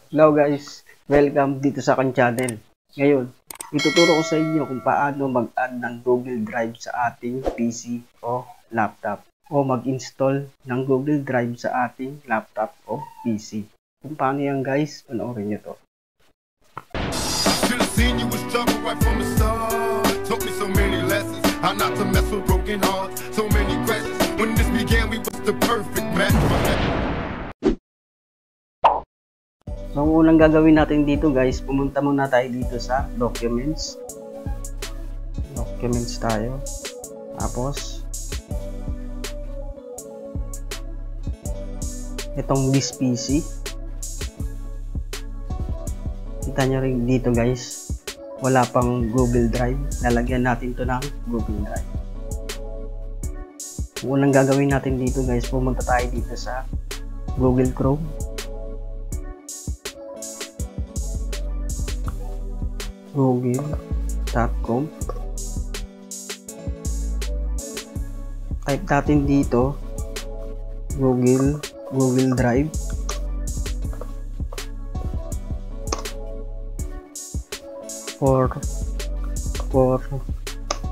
Hello guys, welcome dito sa aking channel. Ngayon, ituturo ko sa inyo kung paano mag-add ng Google Drive sa ating PC o laptop o mag-install ng Google Drive sa ating laptop o PC. Kung paano yan guys, panoorin nyo to. So, ang unang gagawin natin dito guys, pumunta muna tayo dito sa Documents. Documents tayo. Tapos, itong this PC. Kita nyo rin dito guys, wala pang Google Drive. Lalagyan natin to ng Google Drive. Ang unang gagawin natin dito guys, pumunta tayo dito sa Google Chrome. Google.com. Type natin dito Google Drive. For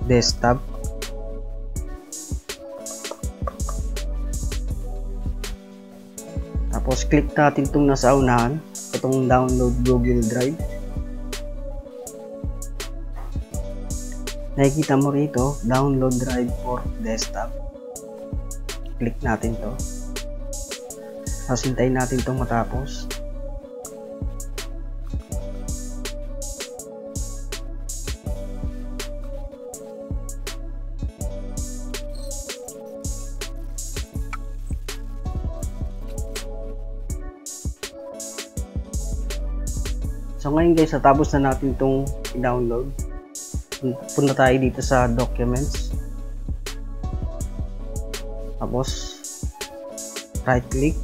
desktop. Tapos click natin itong nasa unahan, itong download Google Drive. Nakikita mo rito, download drive for desktop. Click natin to. Tapos hintayin natin itong matapos. So ngayon guys, natapos na natin itong i-download. Punta tayo dito sa Documents. Tapos right click.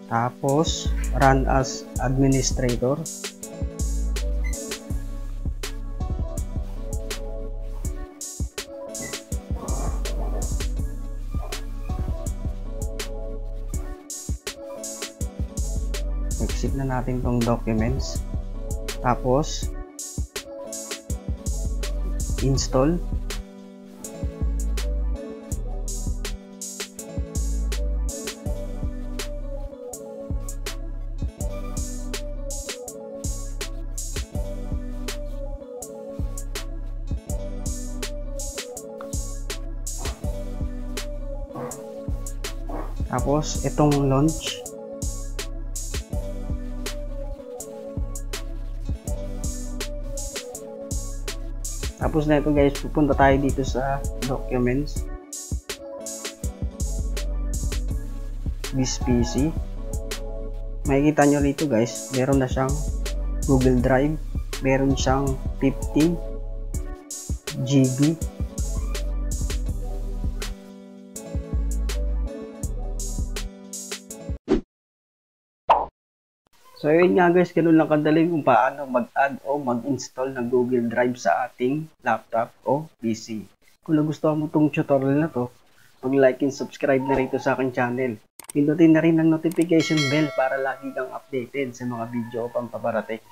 Tapos Run as Administrator. Exit na natin tong Documents. Tapos install. Tapos itong launch. Tapos na ito guys, pupunta tayo dito sa Documents. This PC. Makikita nyo rito guys, meron na siyang Google Drive. Meron siyang 15 GB. So yun nga guys, ganun lang kadali kung paano mag-add o mag-install ng Google Drive sa ating laptop o PC. Kung nagustuhan mo itong tutorial na to, mag-like and subscribe na rito sa aking channel. Pindutin na rin ang notification bell para lagi kang updated sa mga video o pampabarating.